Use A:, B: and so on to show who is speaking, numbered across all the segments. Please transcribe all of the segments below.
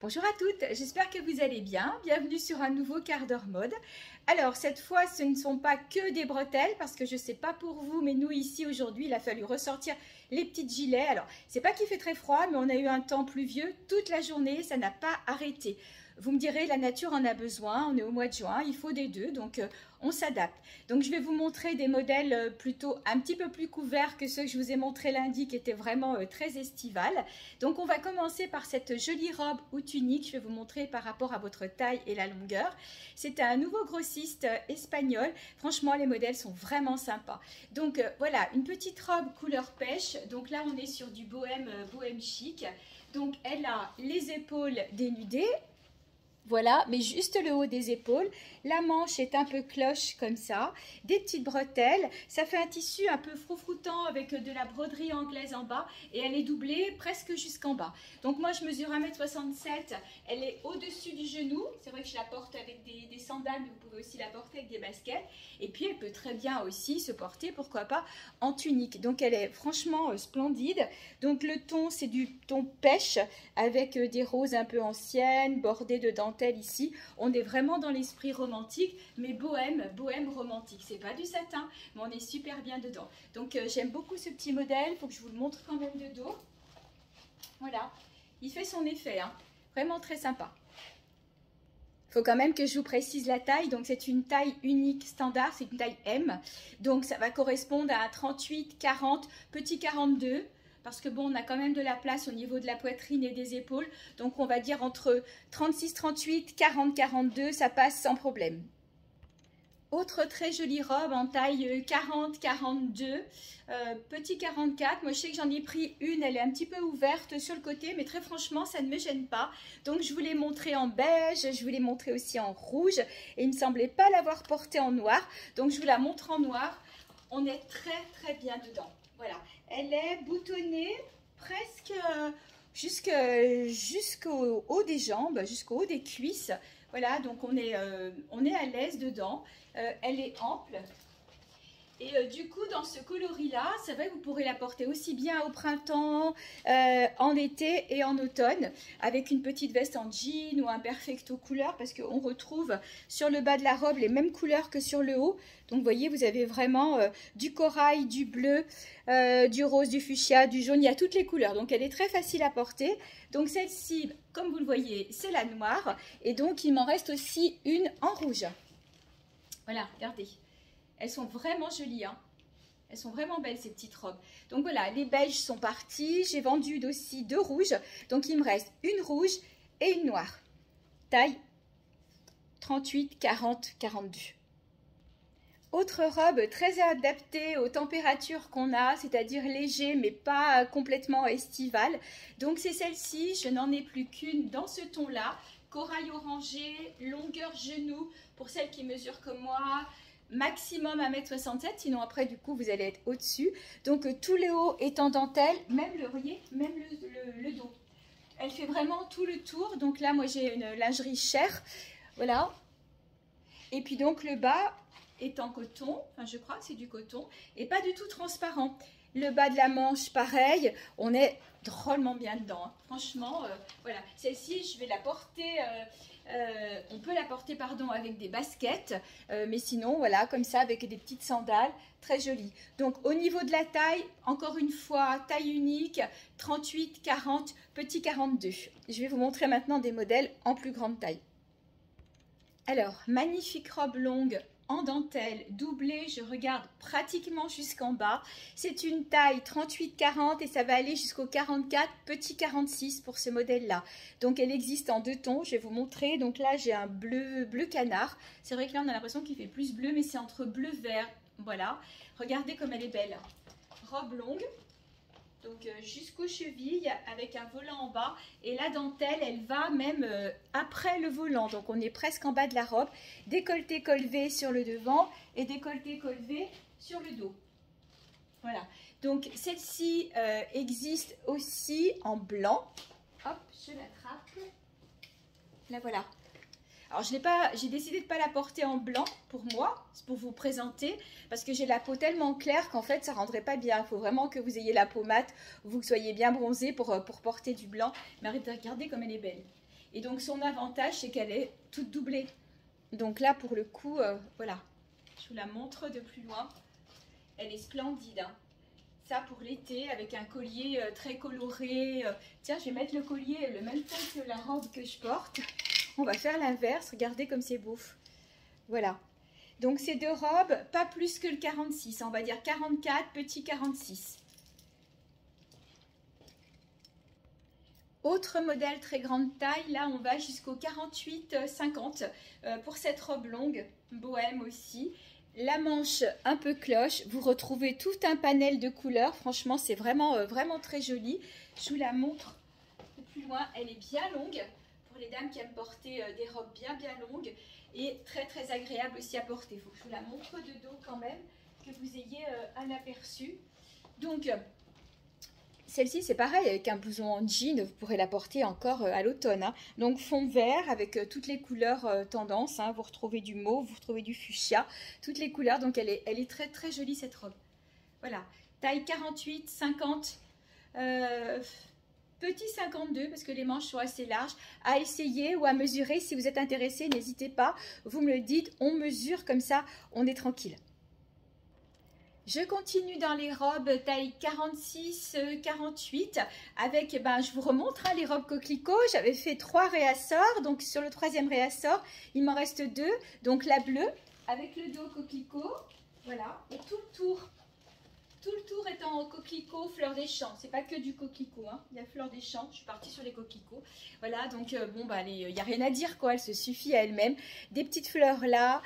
A: Bonjour à toutes, j'espère que vous allez bien. Bienvenue sur un nouveau quart d'heure mode. Alors cette fois ce ne sont pas que des bretelles parce que je ne sais pas pour vous mais nous ici aujourd'hui il a fallu ressortir les petits gilets. Alors c'est pas qu'il fait très froid mais on a eu un temps pluvieux toute la journée, ça n'a pas arrêté. Vous me direz la nature en a besoin, on est au mois de juin, il faut des deux donc on s'adapte. Donc je vais vous montrer des modèles plutôt un petit peu plus couverts que ceux que je vous ai montrés lundi qui étaient vraiment très estivales. Donc on va commencer par cette jolie robe ou tunique, je vais vous montrer par rapport à votre taille et la longueur. C'est un nouveau grossiste espagnol, franchement les modèles sont vraiment sympas. Donc voilà, une petite robe couleur pêche, donc là on est sur du bohème, bohème chic. Donc elle a les épaules dénudées. Voilà, mais juste le haut des épaules. La manche est un peu cloche comme ça. Des petites bretelles. Ça fait un tissu un peu froufroutant avec de la broderie anglaise en bas. Et elle est doublée presque jusqu'en bas. Donc moi, je mesure 1,67 m. Elle est au-dessus du genou. C'est vrai que je la porte avec des sandales, mais vous pouvez aussi la porter avec des baskets. Et puis, elle peut très bien aussi se porter, pourquoi pas, en tunique. Donc, elle est franchement splendide. Donc, le ton, c'est du ton pêche avec des roses un peu anciennes, bordées de dentelle ici. On est vraiment dans l'esprit romantique, mais bohème, bohème romantique. C'est pas du satin, mais on est super bien dedans. Donc j'aime beaucoup ce petit modèle. Il faut que je vous le montre quand même de dos. Voilà, il fait son effet, hein. Vraiment très sympa. Il faut quand même que je vous précise la taille. Donc c'est une taille unique standard, c'est une taille M. Donc ça va correspondre à un 38, 40, petit 42. Parce que bon, on a quand même de la place au niveau de la poitrine et des épaules. Donc on va dire entre 36, 38, 40, 42, ça passe sans problème. Autre très jolie robe en taille 40, 42, petit 44. Moi je sais que j'en ai pris une, elle est un petit peu ouverte sur le côté, mais très franchement ça ne me gêne pas. Donc je vous l'ai montré en beige, je vous l'ai montré aussi en rouge, et il ne me semblait pas l'avoir portée en noir. Donc je vous la montre en noir. On est très bien dedans. Voilà, elle est boutonnée presque jusqu'au haut des jambes, jusqu'au haut des cuisses. Voilà, donc on est à l'aise dedans. Elle est ample. Et du coup, dans ce coloris-là, c'est vrai que vous pourrez la porter aussi bien au printemps, en été et en automne, avec une petite veste en jean ou un perfecto couleur, parce qu'on retrouve sur le bas de la robe les mêmes couleurs que sur le haut. Donc, vous voyez, vous avez vraiment du corail, du bleu, du rose, du fuchsia, du jaune, il y a toutes les couleurs. Donc, elle est très facile à porter. Donc, celle-ci, comme vous le voyez, c'est la noire. Et donc, il m'en reste aussi une en rouge. Voilà, regardez. Elles sont vraiment jolies, hein. Elles sont vraiment belles ces petites robes. Donc voilà, les beiges sont partis. J'ai vendu aussi deux rouges. Donc il me reste une rouge et une noire. Taille 38, 40, 42. Autre robe très adaptée aux températures qu'on a, c'est-à-dire léger mais pas complètement estivale. Donc c'est celle-ci, je n'en ai plus qu'une dans ce ton-là. Corail orangé, longueur genou pour celles qui mesurent comme moi. Maximum 1,67 m, sinon après du coup vous allez être au-dessus. Donc tout le haut est en dentelle, même le, voyez, même le dos. Elle fait vraiment tout le tour. Donc là moi j'ai une lingerie chère, voilà. Et puis donc le bas est en coton, enfin je crois que c'est du coton, et pas du tout transparent. Le bas de la manche pareil, on est drôlement bien dedans, hein. Franchement, voilà. Celle-ci je vais la porter... on peut la porter pardon avec des baskets, mais sinon voilà comme ça avec des petites sandales, très jolies. Donc au niveau de la taille, encore une fois taille unique, 38, 40, petit 42. Je vais vous montrer maintenant des modèles en plus grande taille. Alors magnifique robe longue en dentelle doublée, je regarde pratiquement jusqu'en bas. C'est une taille 38-40 et ça va aller jusqu'au 44, petit 46 pour ce modèle-là. Donc elle existe en deux tons, je vais vous montrer. Donc là j'ai un bleu canard. C'est vrai que là on a l'impression qu'il fait plus bleu, mais c'est entre bleu-vert. Voilà, regardez comme elle est belle. Robe longue. Donc jusqu'aux chevilles avec un volant en bas, et la dentelle elle va même après le volant, donc on est presque en bas de la robe. Décolleté collevé sur le devant et décolleté collevé sur le dos. Voilà, donc celle-ci existe aussi en blanc. Hop, je l'attrape. La voilà. Alors j'ai décidé de ne pas la porter en blanc pour moi, pour vous présenter, parce que j'ai la peau tellement claire qu'en fait ça ne rendrait pas bien. Il faut vraiment que vous ayez la peau mate, vous soyez bien bronzé pour porter du blanc. Mais regardez comme elle est belle. Et donc son avantage, c'est qu'elle est toute doublée. Donc là, pour le coup, voilà, je vous la montre de plus loin. Elle est splendide, hein. Ça pour l'été, avec un collier très coloré. Tiens, je vais mettre le collier le même temps que la robe que je porte. On va faire l'inverse, regardez comme c'est beau. Voilà. Donc ces deux robes, pas plus que le 46, on va dire 44, petit 46. Autre modèle très grande taille, là on va jusqu'au 48-50 pour cette robe longue, bohème aussi. La manche un peu cloche, vous retrouvez tout un panel de couleurs, franchement c'est vraiment, vraiment très joli. Je vous la montre de plus loin, elle est bien longue pour les dames qui aiment porter des robes bien longues et très très agréable aussi à porter. Il faut que je vous la montre de dos quand même, que vous ayez un aperçu. Donc celle-ci, c'est pareil, avec un blouson en jean, vous pourrez la porter encore à l'automne. Hein. Donc fond vert avec toutes les couleurs tendance. Hein. Vous retrouvez du mauve, vous retrouvez du fuchsia, toutes les couleurs. Donc elle est très très jolie cette robe. Voilà, taille 48, 50, petit 52 parce que les manches sont assez larges. À essayer ou à mesurer, si vous êtes intéressé, n'hésitez pas. Vous me le dites, on mesure comme ça, on est tranquille. Je continue dans les robes taille 46-48 avec, je vous remontre les robes coquelicot. J'avais fait 3 réassorts, donc sur le 3e réassort, il m'en reste 2. Donc la bleue avec le dos coquelicot, voilà, et tout le tour est en coquelicot, fleur des champs. C'est pas que du coquelicot, hein. Il y a fleur des champs. Je suis partie sur les coquelicots. Voilà, donc il n'y a rien à dire quoi. Elle se suffit à elle-même. Des petites fleurs là.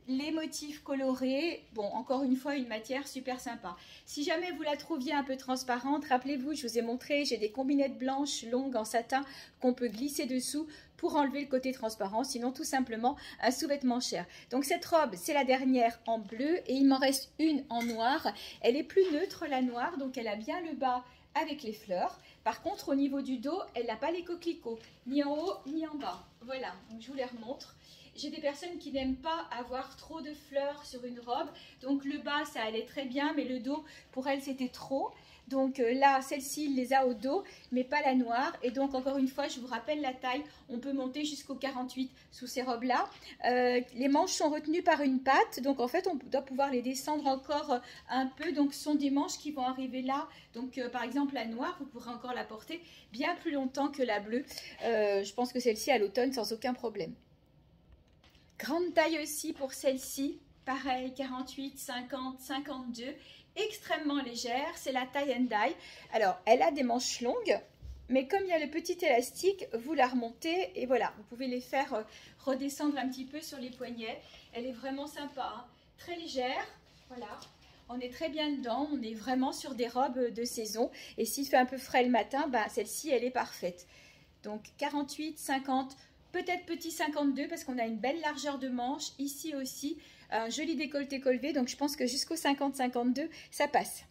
A: Les motifs colorés, bon, encore une fois, une matière super sympa. Si jamais vous la trouviez un peu transparente, rappelez-vous, je vous ai montré, j'ai des combinettes blanches longues en satin qu'on peut glisser dessous pour enlever le côté transparent, sinon tout simplement un sous-vêtement cher. Donc cette robe, c'est la dernière en bleu et il m'en reste une en noir. Elle est plus neutre, la noire, donc elle a bien le bas avec les fleurs. Par contre, au niveau du dos, elle n'a pas les coquelicots, ni en haut, ni en bas. Voilà, donc je vous les remontre. J'ai des personnes qui n'aiment pas avoir trop de fleurs sur une robe. Donc le bas, ça allait très bien, mais le dos, pour elle, c'était trop. Donc là, celle-ci, il les a au dos, mais pas la noire. Et donc, encore une fois, je vous rappelle la taille. On peut monter jusqu'au 48 sous ces robes-là. Les manches sont retenues par une patte. Donc, en fait, on doit pouvoir les descendre encore un peu. Donc, ce sont des manches qui vont arriver là. Donc, par exemple, la noire, vous pourrez encore la porter bien plus longtemps que la bleue. Je pense que celle-ci, à l'automne, sans aucun problème. Grande taille aussi pour celle-ci, pareil 48, 50, 52, extrêmement légère, c'est la tie and dye. Alors elle a des manches longues, mais comme il y a le petit élastique, vous la remontez et voilà, vous pouvez les faire redescendre un petit peu sur les poignets. Elle est vraiment sympa, hein. Très légère, voilà. On est très bien dedans, on est vraiment sur des robes de saison. Et s'il fait un peu frais le matin, celle-ci elle est parfaite. Donc 48, 50, peut-être petit 52 parce qu'on a une belle largeur de manche. Ici aussi, un joli décolleté colleté. Donc je pense que jusqu'au 50-52, ça passe.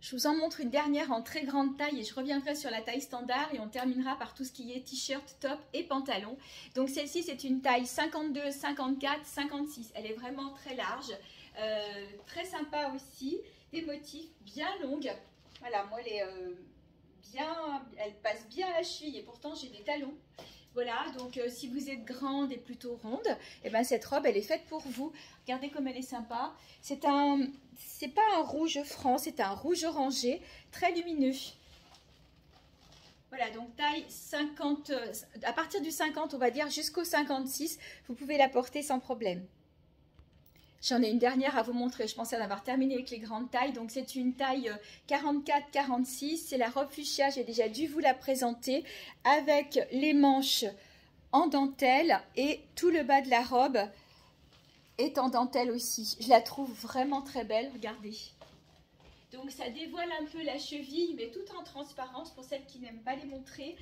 A: Je vous en montre une dernière en très grande taille et je reviendrai sur la taille standard et on terminera par tout ce qui est t-shirt, top et pantalon. Donc celle-ci, c'est une taille 52, 54, 56. Elle est vraiment très large, très sympa aussi. Des motifs bien longues. Voilà, moi, elle passe bien à la cheville et pourtant j'ai des talons. Voilà, donc si vous êtes grande et plutôt ronde, et cette robe, elle est faite pour vous. Regardez comme elle est sympa. C'est pas un rouge franc, c'est un rouge orangé, très lumineux. Voilà, donc taille 50, à partir du 50, on va dire, jusqu'au 56, vous pouvez la porter sans problème. J'en ai une dernière à vous montrer, je pensais en avoir terminé avec les grandes tailles. Donc c'est une taille 44-46, c'est la robe fuchsia, j'ai déjà dû vous la présenter, avec les manches en dentelle et tout le bas de la robe est en dentelle aussi. Je la trouve vraiment très belle, regardez. Donc ça dévoile un peu la cheville, mais tout en transparence pour celles qui n'aiment pas les montrer,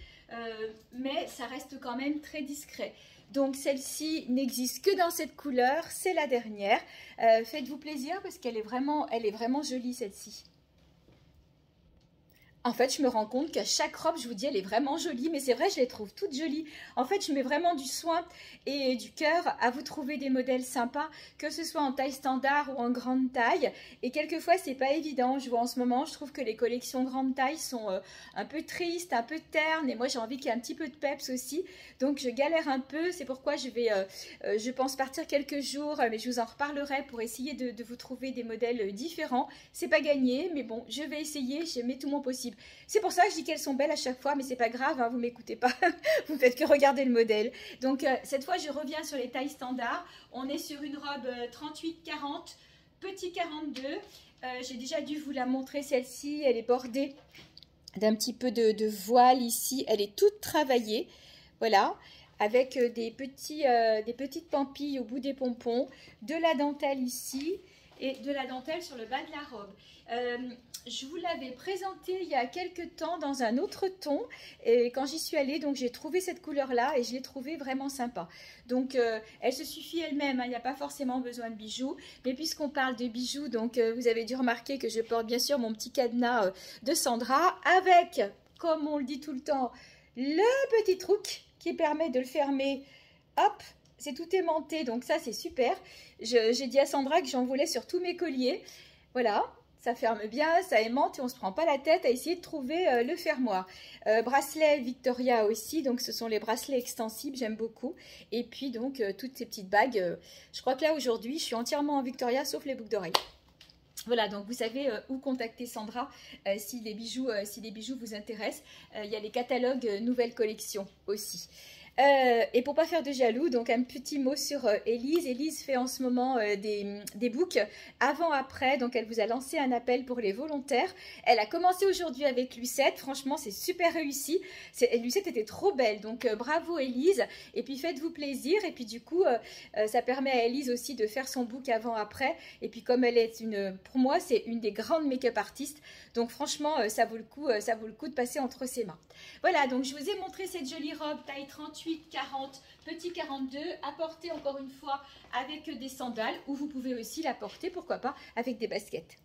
A: mais ça reste quand même très discret. Donc celle-ci n'existe que dans cette couleur, c'est la dernière. Faites-vous plaisir parce qu'elle est vraiment jolie celle-ci. En fait, je me rends compte qu'à chaque robe, je vous dis, elle est vraiment jolie, mais c'est vrai, je les trouve toutes jolies. En fait, je mets vraiment du soin et du cœur à vous trouver des modèles sympas, que ce soit en taille standard ou en grande taille. Et quelquefois, c'est pas évident. Je vois en ce moment, je trouve que les collections grande taille sont un peu tristes, un peu ternes. Et moi, j'ai envie qu'il y ait un petit peu de peps aussi. Donc, je galère un peu. C'est pourquoi je pense partir quelques jours, mais je vous en reparlerai pour essayer de vous trouver des modèles différents. C'est pas gagné, mais bon, je vais essayer. Je mets tout mon possible. C'est pour ça que je dis qu'elles sont belles à chaque fois, mais c'est pas grave, hein, vous m'écoutez pas, vous faites que regarder le modèle. Donc cette fois, je reviens sur les tailles standards. On est sur une robe 38-40, petit 42. J'ai déjà dû vous la montrer, celle-ci, elle est bordée d'un petit peu de voile ici. Elle est toute travaillée, voilà, avec des petites pampilles au bout des pompons, de la dentelle ici et de la dentelle sur le bas de la robe. Je vous l'avais présenté il y a quelques temps dans un autre ton et quand j'y suis allée, donc j'ai trouvé cette couleur là et je l'ai trouvée vraiment sympa. Donc elle se suffit elle-même, hein, il n'y a pas forcément besoin de bijoux, mais puisqu'on parle de bijoux, donc vous avez dû remarquer que je porte bien sûr mon petit cadenas de Sandra avec, comme on le dit tout le temps, le petit truc qui permet de le fermer, hop, c'est tout aimanté, donc ça c'est super. J'ai dit à Sandra que j'en voulais sur tous mes colliers, voilà. Ça ferme bien, ça aimante et on ne se prend pas la tête à essayer de trouver le fermoir. Bracelet Victoria aussi, donc ce sont les bracelets extensibles, j'aime beaucoup. Et puis donc toutes ces petites bagues, je crois que là aujourd'hui je suis entièrement en Victoria sauf les boucles d'oreilles. Voilà, donc vous savez où contacter Sandra si les bijoux vous intéressent. Il y a les catalogues nouvelles collections aussi. Et pour pas faire de jaloux, donc un petit mot sur Élise. Élise fait en ce moment des books avant-après, donc elle vous a lancé un appel pour les volontaires. Elle a commencé aujourd'hui avec Lucette, franchement c'est super réussi. Lucette était trop belle, donc bravo Élise. Et puis faites-vous plaisir, et puis du coup ça permet à Élise aussi de faire son book avant-après. Et puis comme elle est pour moi c'est une des grandes make-up artistes, donc franchement ça vaut le coup de passer entre ses mains. Voilà, donc je vous ai montré cette jolie robe taille 38, 40, petit 42, à porter encore une fois avec des sandales, ou vous pouvez aussi la porter, pourquoi pas, avec des baskets.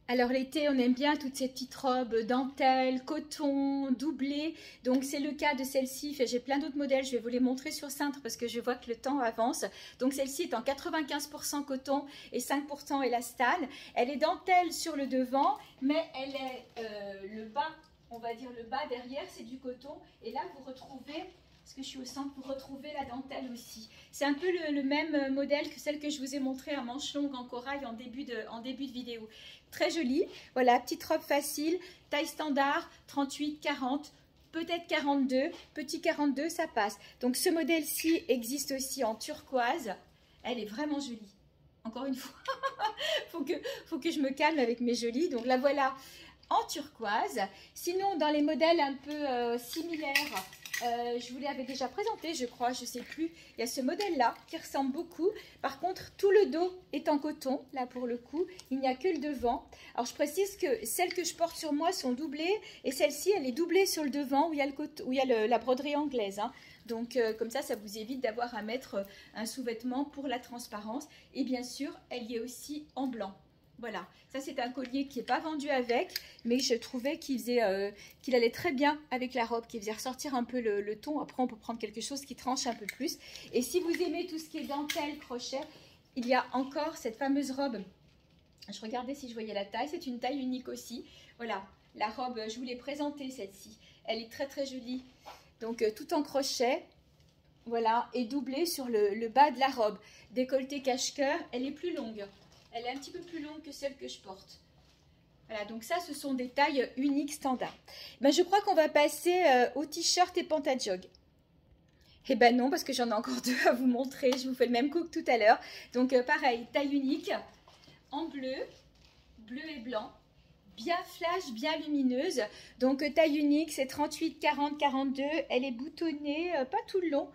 A: Alors l'été, on aime bien toutes ces petites robes dentelle, coton, doublées. Donc c'est le cas de celle-ci. J'ai plein d'autres modèles, je vais vous les montrer sur cintre parce que je vois que le temps avance. Donc celle-ci est en 95% coton et 5% élastane. Elle est dentelle sur le devant, mais elle est le bas, on va dire le bas derrière, c'est du coton. Et là, vous retrouvez, parce que je suis au centre, vous retrouvez la dentelle aussi. C'est un peu le même modèle que celle que je vous ai montrée à manches longues en corail en début de vidéo. Très jolie. Voilà, petite robe facile, taille standard, 38, 40, peut-être 42. Petit 42, ça passe. Donc ce modèle-ci existe aussi en turquoise. Elle est vraiment jolie. Encore une fois, faut que je me calme avec mes jolies. Donc la voilà en turquoise. Sinon, dans les modèles un peu similaires, je vous l'avais déjà présenté, je crois, je ne sais plus. Il y a ce modèle-là qui ressemble beaucoup. Par contre, tout le dos est en coton, là pour le coup. Il n'y a que le devant. Alors, je précise que celles que je porte sur moi sont doublées. Et celle-ci, elle est doublée sur le devant où il y a, la broderie anglaise. Hein. Donc, comme ça vous évite d'avoir à mettre un sous-vêtement pour la transparence. Et bien sûr, elle y est aussi en blanc. Voilà, ça c'est un collier qui n'est pas vendu avec, mais je trouvais qu'il allait très bien avec la robe, qui faisait ressortir un peu le ton. Après, on peut prendre quelque chose qui tranche un peu plus. Et si vous aimez tout ce qui est dentelle, crochet, il y a encore cette fameuse robe. Je regardais si je voyais la taille, c'est une taille unique aussi. Voilà, la robe, je vous l'ai présentée celle-ci. Elle est très très jolie. Donc tout en crochet, voilà, et doublée sur le bas de la robe. Décolleté cache-cœur, elle est plus longue. Elle est un petit peu plus longue que celle que je porte. Voilà, donc ça, ce sont des tailles uniques standards. Ben, je crois qu'on va passer au t-shirt et pantajog. Eh ben non, parce que j'en ai encore deux à vous montrer. Je vous fais le même coup que tout à l'heure. Donc pareil, taille unique, en bleu, bleu et blanc. Bien flash, bien lumineuse. Donc taille unique, c'est 38, 40, 42. Elle est boutonnée, pas tout le long.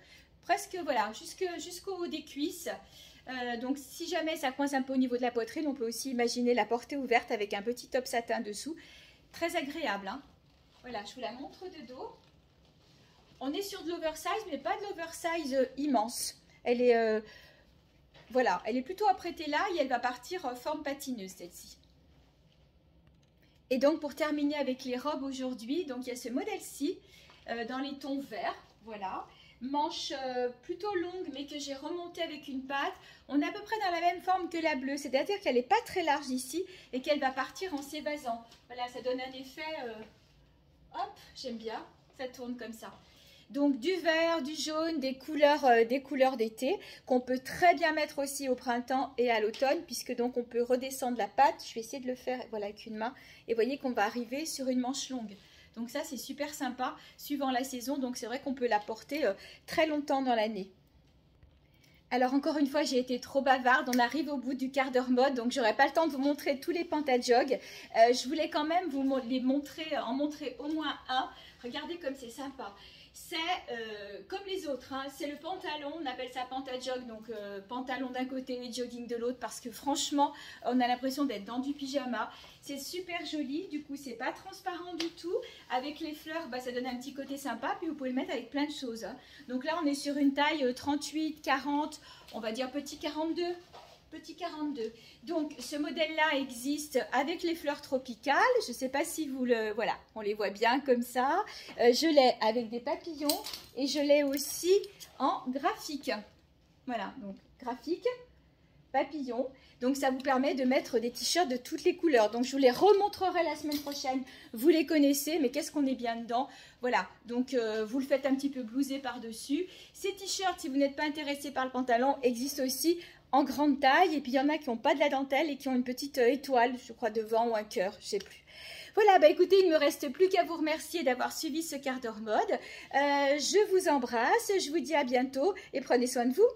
A: Presque, voilà, jusqu'au haut des cuisses. Donc si jamais ça coince un peu au niveau de la poitrine, on peut aussi imaginer la porter ouverte avec un petit top satin dessous. Très agréable, hein. Voilà, je vous la montre de dos. On est sur de l'oversize, mais pas de l'oversize immense. Elle est, voilà, elle est plutôt apprêtée là et elle va partir forme patineuse, celle-ci. Et donc pour terminer avec les robes aujourd'hui, donc il y a ce modèle-ci dans les tons verts, voilà. Manche plutôt longue mais que j'ai remontée avec une patte. On est à peu près dans la même forme que la bleue, c'est-à-dire qu'elle n'est pas très large ici et qu'elle va partir en s'évasant. Voilà, ça donne un effet, hop, j'aime bien, ça tourne comme ça. Donc du vert, du jaune, des couleurs d'été qu'on peut très bien mettre aussi au printemps et à l'automne puisque donc on peut redescendre la patte. Je vais essayer de le faire voilà, avec une main et vous voyez qu'on va arriver sur une manche longue. Donc ça c'est super sympa suivant la saison, donc c'est vrai qu'on peut la porter très longtemps dans l'année. Alors encore une fois j'ai été trop bavarde, on arrive au bout du quart d'heure mode donc j'aurai pas le temps de vous montrer tous les pantajogs. Je voulais quand même vous les montrer, en montrer au moins un. Regardez comme c'est sympa. C'est comme les autres, hein, c'est le pantalon, on appelle ça pantajog, donc pantalon d'un côté et jogging de l'autre parce que franchement on a l'impression d'être dans du pyjama. C'est super joli, du coup c'est pas transparent du tout, avec les fleurs bah, ça donne un petit côté sympa, puis vous pouvez le mettre avec plein de choses. Hein. Donc là on est sur une taille 38, 40, on va dire petit 42. Petit 42. Donc ce modèle-là existe avec les fleurs tropicales. Je ne sais pas si vous le... Voilà, on les voit bien comme ça. Je l'ai avec des papillons et je l'ai aussi en graphique. Voilà, donc graphique, papillon. Donc ça vous permet de mettre des t-shirts de toutes les couleurs. Donc je vous les remontrerai la semaine prochaine. Vous les connaissez, mais qu'est-ce qu'on est bien dedans. Voilà, donc vous le faites un petit peu blouser par-dessus. Ces t-shirts, si vous n'êtes pas intéressé par le pantalon, existent aussi en grande taille. Et puis il y en a qui n'ont pas de la dentelle et qui ont une petite étoile, je crois, devant ou un cœur, je ne sais plus. Voilà, bah écoutez, il ne me reste plus qu'à vous remercier d'avoir suivi ce quart d'heure mode. Je vous embrasse, je vous dis à bientôt et prenez soin de vous.